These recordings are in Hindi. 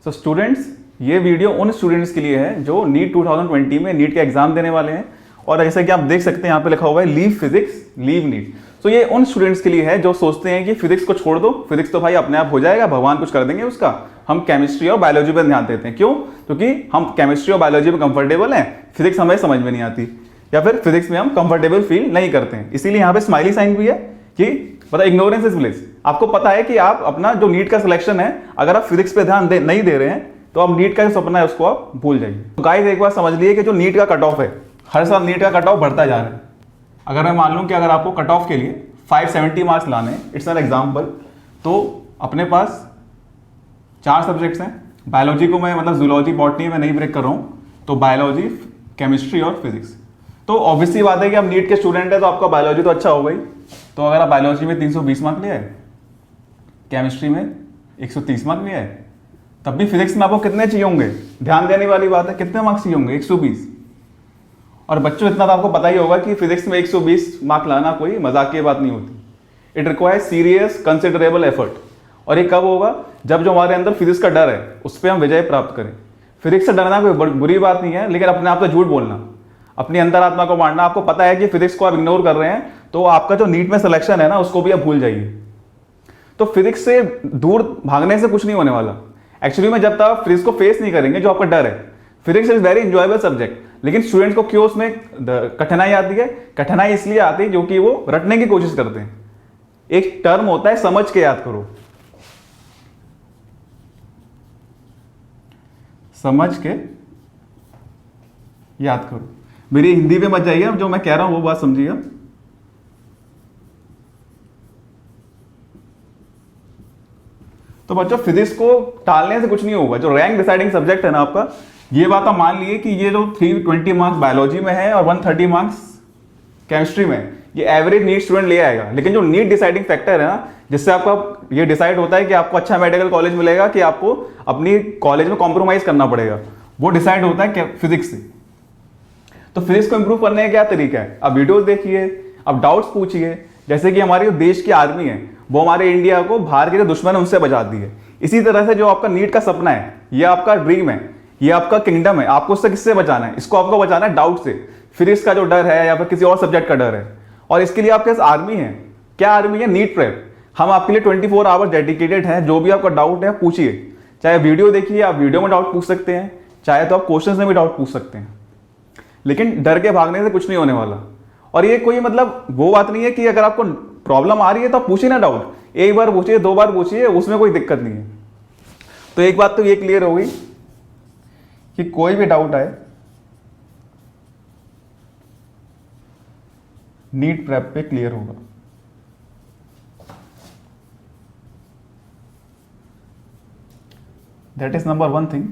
सो स्टूडेंट्स, ये वीडियो उन स्टूडेंट्स के लिए है जो नीट 2020 में नीट का एग्जाम देने वाले हैं। और जैसे कि आप देख सकते हैं यहाँ पे लिखा हुआ है लीव फिजिक्स लीव नीट। तो ये उन स्टूडेंट्स के लिए है जो सोचते हैं कि फिजिक्स को छोड़ दो, फिजिक्स तो भाई अपने आप हो जाएगा, भगवान कुछ कर देंगे उसका, हम केमिस्ट्री और बायोलॉजी पर ध्यान देते हैं। क्यों? क्योंकि हम केमिस्ट्री और बायोलॉजी में कंफर्टेबल हैं, फिजिक्स हमें समझ में नहीं आती, या फिर फिजिक्स में हम कंफर्टेबल फील नहीं करते हैं। इसीलिए यहाँ पे स्माइली साइन भी है कि पता इग्नोरेंस इज ब्लिस। आपको पता है कि आप अपना जो नीट का सिलेक्शन है, अगर आप फिजिक्स पे ध्यान नहीं दे रहे हैं तो आप नीट का जो सपना है उसको आप भूल जाइए। तो गाइस एक बार समझ लिए कि जो नीट का कट ऑफ है, हर साल नीट का कट ऑफ बढ़ता जा रहा है। अगर मैं मान लूँ कि अगर आपको कट ऑफ के लिए 570 मार्क्स लाने हैं, इट्स एन एग्जाम्पल, तो अपने पास 4 सब्जेक्ट्स हैं। बायोलॉजी को मैं मतलब जूलॉजी बॉटनी में नहीं ब्रेक कर रहा हूँ, तो बायोलॉजी, केमिस्ट्री और फिजिक्स। तो ऑब्वियसली बात है कि आप नीट के स्टूडेंट है तो आपका बायोलॉजी तो अच्छा हो गई। तो अगर आप बायोलॉजी में 320 मार्क ले आए, केमिस्ट्री में 130 मार्क ले आए, तब भी फिजिक्स में आपको कितने चाहिए होंगे? ध्यान देने वाली बात है, कितने मार्क्स चाहिए होंगे? 120। और बच्चों इतना तो आपको पता ही होगा कि फिजिक्स में 120 मार्क लाना कोई मजाक की बात नहीं होती। It requires serious considerable effort. और ये कब होगा? जब जो हमारे अंदर फिजिक्स का डर है उस पर हम विजय प्राप्त करें। फिजिक्स से डरना कोई बुरी बात नहीं है, लेकिन अपने आप से झूठ बोलना, अपनी अंतरात्मा को मारना। आपको पता है कि फिजिक्स को आप इग्नोर कर रहे हैं तो आपका जो नीट में सिलेक्शन है ना, उसको भी आप भूल जाइए। तो फिजिक्स से दूर भागने से कुछ नहीं होने वाला। एक्चुअली में जब तक आप फिजिक्स को फेस नहीं करेंगे, जो आपका डर है, physics is very enjoyable subject, लेकिन स्टूडेंट्स को क्यों उसमें कठिनाई आती है? कठिनाई इसलिए आती है क्योंकि वो रटने की कोशिश करते हैं। एक टर्म होता है समझ के याद करो, समझ के याद करो। मेरी हिंदी में मत जाइए, जो मैं कह रहा हूं वो बात समझिएगा। तो बच्चों फिजिक्स को टालने से कुछ नहीं होगा। जो रैंक डिसाइडिंग सब्जेक्ट है ना आपका, ये बात आप मान लिए कि ये जो 320 मार्क्स बायोलॉजी में है और 130 मार्क्स केमिस्ट्री में, ये एवरेज नीट स्टूडेंट ले आएगा। लेकिन जो नीट डिसाइडिंग फैक्टर है ना, जिससे आपका ये डिसाइड होता है कि आपको अच्छा मेडिकल कॉलेज मिलेगा कि आपको अपनी कॉलेज में कॉम्प्रोमाइज करना पड़ेगा, वो डिसाइड होता है फिजिक्स से। तो फिजिक्स को इंप्रूव करने का क्या तरीका है? आप वीडियोस देखिए, आप डाउट्स पूछिए। जैसे कि हमारे देश की आर्मी है, वो हमारे इंडिया को बाहर के जो दुश्मन है उनसे बचाती है। इसी तरह से जो आपका नीट का सपना है, ये आपका ड्रीम है, ये आपका किंगडम है, आपको उससे किससे बचाना है? इसको आपको बचाना है डाउट से, फिजिक्स का जो डर है या फिर किसी और सब्जेक्ट का डर है। और इसके लिए आपके पास आर्मी है। क्या आर्मी है? NEET prep. हम आपके लिए 24 आवर्स डेडिकेटेड हैं। जो भी आपका डाउट है पूछिए, चाहे वीडियो देखिए, आप वीडियो में डाउट पूछ सकते हैं, चाहे तो आप क्वेश्चन में भी डाउट पूछ सकते हैं। लेकिन डर के भागने से कुछ नहीं होने वाला। और ये कोई मतलब वो बात नहीं है कि अगर आपको प्रॉब्लम आ रही है तो आप पूछिए ना डाउट, एक बार पूछिए, 2 बार पूछिए, उसमें कोई दिक्कत नहीं है। तो एक बात तो ये क्लियर हो गई कि कोई भी डाउट आए नीट प्रेप पे क्लियर होगा। That is number 1 thing.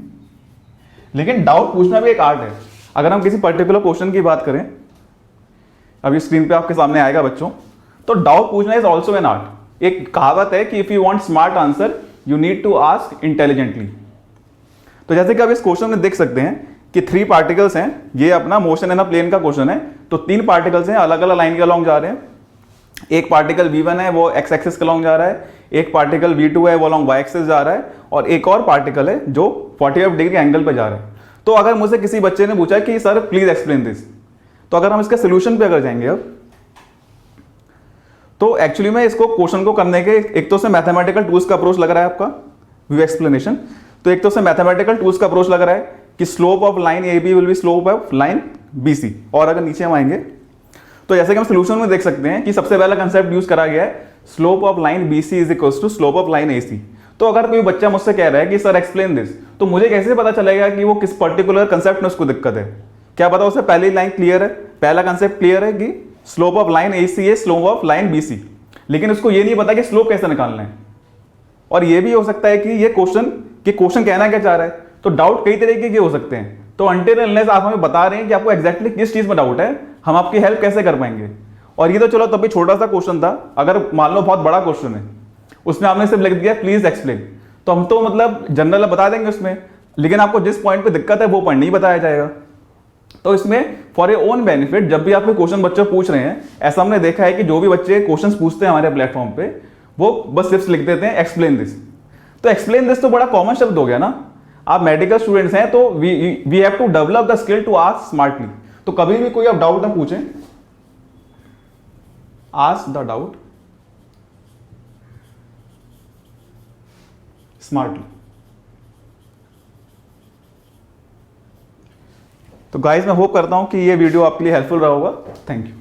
लेकिन डाउट पूछना भी एक आर्ट है। अगर हम किसी पर्टिकुलर क्वेश्चन की बात करें, अभी स्क्रीन पे आपके सामने आएगा बच्चों, तो डाउट पूछना इज ऑल्सो एन आर्ट। एक कहावत है कि if you want smart answer you need to ask intelligently. तो जैसे कि आप इस क्वेश्चन में देख सकते हैं कि 3 पार्टिकल्स हैं, ये अपना मोशन इन अ प्लेन का क्वेश्चन है। तो 3 पार्टिकल्स हैं, अलग अलग लाइन के अलॉन्ग जा रहे हैं। एक पार्टिकल v1 है, वो x एक्सिस के अलॉन्ग जा रहा है, एक पार्टिकल v2 है, वो अलॉन्ग y एक्सिस जा रहा है, और एक और पार्टिकल है जो 45 डिग्री एंगल पे जा रहा है। तो अगर मुझे किसी बच्चे ने पूछा कि सर प्लीज एक्सप्लेन दिस, तो अगर हम इसके सोल्यूशन पे अगर जाएंगे अब, तो एक्चुअली में इसको क्वेश्चन को करने के एक तो से मैथमेटिकल टूल्स का अप्रोच लग रहा है आपका व्यू एक्सप्लेनेशन। तो एक तो से मैथमेटिकल टूल्स का अप्रोच लग रहा है कि slope of line A B will be slope of line B C. और अगर नीचे हम आएंगे तो जैसे कि हम सोल्यूशन में देख सकते हैं कि सबसे पहला कंसेप्ट यूज करा गया है, slope of line B C is equal to slope of line A C. तो अगर कोई बच्चा मुझसे कह रहा है कि सर एक्सप्लेन दिस, तो मुझे कैसे पता चलेगा कि वो किस पर्टिकुलर कंसेप्ट में उसको दिक्कत है? क्या पता उसे पहली लाइन क्लियर है, पहला कंसेप्ट क्लियर है कि slope of line A C है slope of line B C, लेकिन उसको ये नहीं पता कि स्लोप कैसे निकालना है। और ये भी हो सकता है कि ये क्वेश्चन कहना क्या चाह रहा है। तो डाउट कई तरीके के हो सकते हैं। तो अनटिल अनलेस आप हमें बता रहे हैं कि आपको एग्जैक्टली किस चीज में डाउट है, हम आपकी हेल्प कैसे कर पाएंगे। और ये तो चलो तब भी छोटा सा क्वेश्चन था। अगर मान लो बहुत बड़ा क्वेश्चन है, उसमें आपने सिर्फ लिख दिया प्लीज एक्सप्लेन, तो हम तो मतलब जनरल बता देंगे उसमें, लेकिन आपको जिस पॉइंट पे दिक्कत है वो पॉइंट नहीं बताया जाएगा। तो इसमें फॉर ए ओन बेनिफिट जब भी आप कोई क्वेश्चन बच्चे पूछ रहे हैं, ऐसा हमने देखा है कि जो भी बच्चे क्वेश्चंस पूछते हैं हमारे प्लेटफॉर्म पे, वो बस सिर्फ लिख देते हैं एक्सप्लेन दिस। तो एक्सप्लेन दिस तो बड़ा कॉमन शब्द हो गया ना। आप मेडिकल स्टूडेंट्स हैं तो we have to develop the skill to ask smartly. तो कभी भी कोई आप डाउट ना पूछें, आस्क द डाउट स्मार्टली। तो गाइस मैं होप करता हूं कि ये वीडियो आपके लिए हेल्पफुल रहा होगा। Thank you.